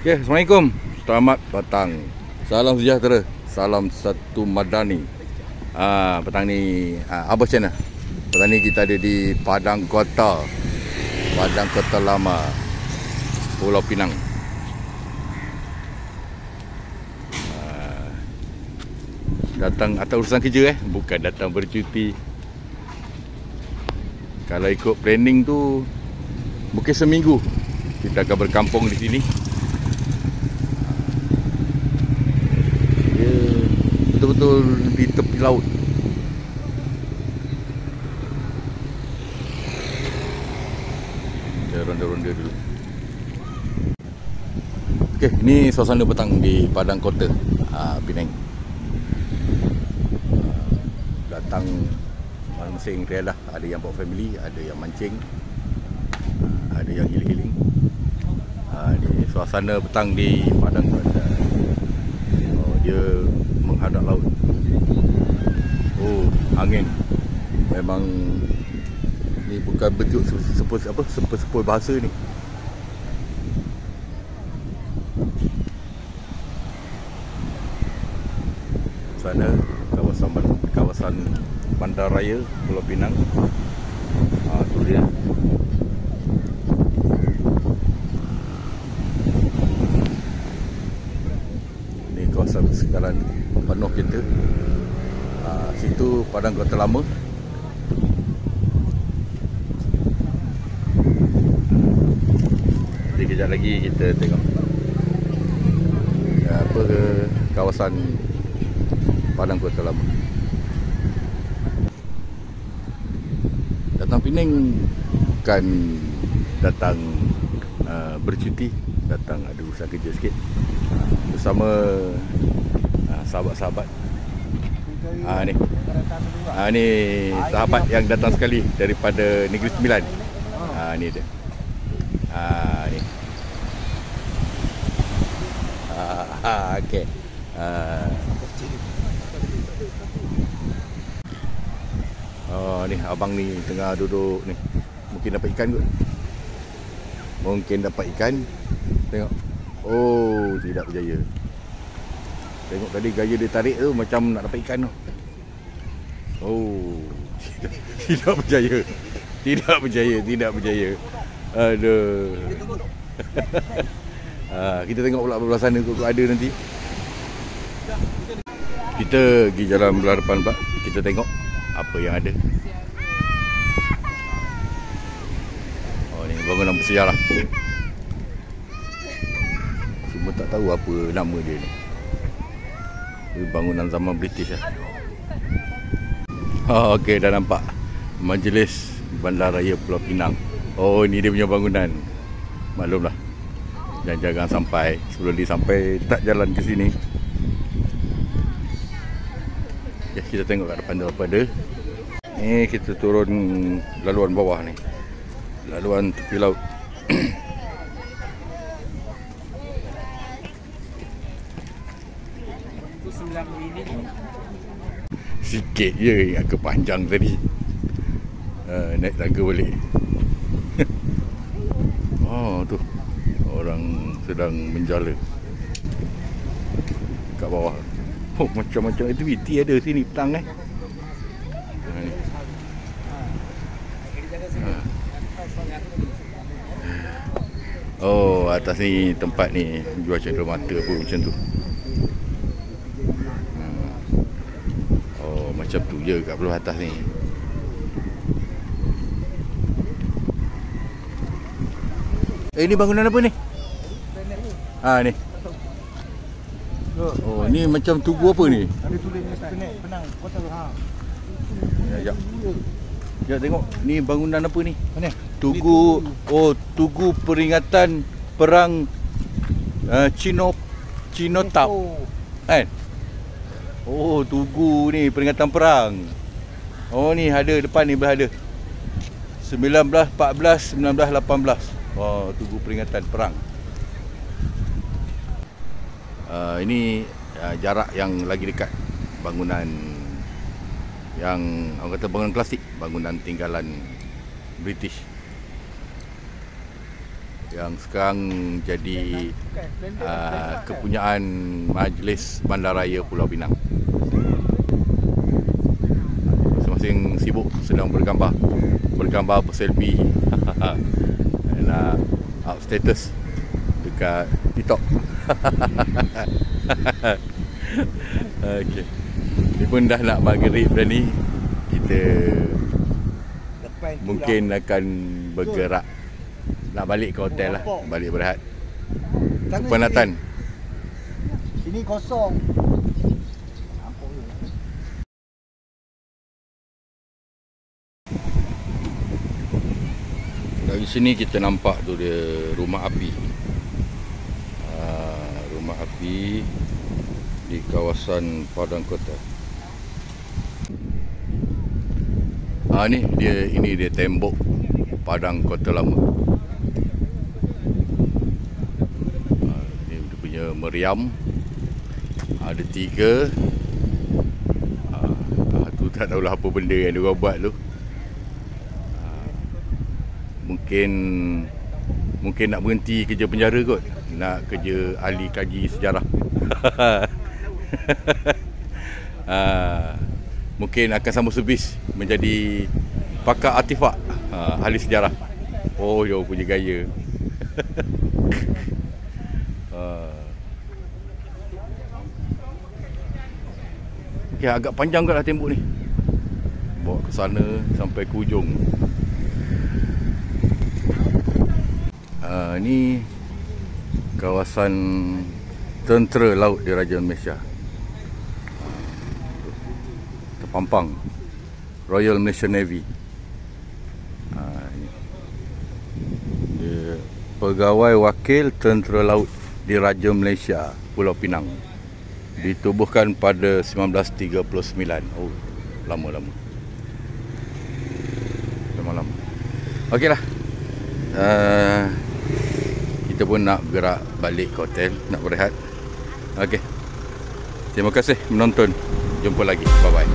Okay, Assalamualaikum. Selamat petang. Salam sejahtera. Salam satu madani. Petang ni Abah Channel. Petang ni kita ada di Padang Kota. Padang Kota Lama, Pulau Pinang. Datang atas urusan kerja bukan datang bercuti. Kalau ikut planning tu mungkin seminggu kita akan berkampung di sini. Dia betul-betul di tepi laut. Kita ronda-ronda dulu. Okey, ni suasana petang di Padang Kota Penang. Datang masing-masing rela lah. Ada yang bawa family, ada yang mancing, ada yang healing-healing. Ni suasana petang di Padang Kota. Dia menghadap laut. Angin. Memang ni bukan bentuk sepul bahasa ni. Sana kawasan Bandaraya Pulau Pinang. Tu dia. Ni kawasan sekitaran penuh kita. Situ Padang Kota Lama. Jadi kejap lagi kita tengok apa ke kawasan Padang Kota Lama. Datang Penang bukan datang bercuti, datang ada urusan kerja sikit bersama sahabat-sahabat. Ni sahabat yang datang sekali daripada Negeri Sembilan. Ni dia. Ni. Okey. Ni abang ni tengah duduk ni. Mungkin dapat ikan kot. Mungkin dapat ikan. Tengok. Tidak berjaya. Tengok tadi gaya dia tarik tu macam nak dapat ikan tu. Tidak berjaya. Tidak berjaya. Aduh. Kita tengok pula belah sana kok ada nanti. Kita pergi jalan belah depan pula. Kita tengok apa yang ada. Ni bangunan bersejarah. Cuma tak tahu apa nama dia ni. Bangunan zaman British lah. Okey, dah nampak Majlis Bandaraya Pulau Pinang. Ni dia punya bangunan. Maklumlah, jangan sampai sebelum dia sampai tak jalan ke sini. Kita tengok kat depan tu apa ada. Ni kita turun laluan bawah ni, laluan tepi laut. Sikit je yang kepanjang tadi. Naik tangga balik. Tu orang sedang menjala kat bawah. Macam-macam aktiviti ada sini petang ni. Atas ni tempat ni jual cenderamata apa macam tu. Macam tu je kat belah atas ni. Ni bangunan apa ni? Ni. Ni macam tugu apa ni? Ada tulis Penang Kota. Ya, tengok ni bangunan apa ni? Mana? Tugu. Tugu peringatan perang Chinotap. Kan? Tugu ni peringatan perang. Ni ada depan ni berada 1914 1918. Tugu peringatan perang. Ini jarak yang lagi dekat bangunan yang orang kata bangunan klasik, bangunan tinggalan British. yang sekarang jadi kepunyaan Majlis Bandaraya Pulau Pinang. Masing-masing sibuk sedang bergambar berselfie nak up status dekat TikTok. Okey. Ni pun dah nak maghrib dah ni. Kita mungkin akan bergerak nak balik ke hotel lah, balik berehat. Kepenatan. Sini kosong. Dari sini kita nampak tu dia rumah api. Rumah api di kawasan Padang Kota. Ini dia tembok Padang Kota Lama. Ini dia punya meriam. Ada 3. Tu tak tahulah apa benda yang dia buat tu. Mungkin nak berhenti kerja penjara kot. Nak kerja ahli kaji sejarah. Mungkin akan sambung servis menjadi pakar artifak, ahli sejarah. Oh, dia punya gaya. Okay, agak panjang kot lah tembok ni. Bawa ke sana sampai ke ujung. Ni kawasan Tentera Laut Diraja Malaysia. Terpampang Royal Malaysian Navy. Dia Pegawai Wakil Tentera Laut Diraja Malaysia Pulau Pinang. Ditubuhkan pada 1939. Oh, lama-lama. Okeylah. Kita pun nak bergerak balik ke hotel, nak berehat. Okey. Terima kasih menonton. Jumpa lagi. Bye bye.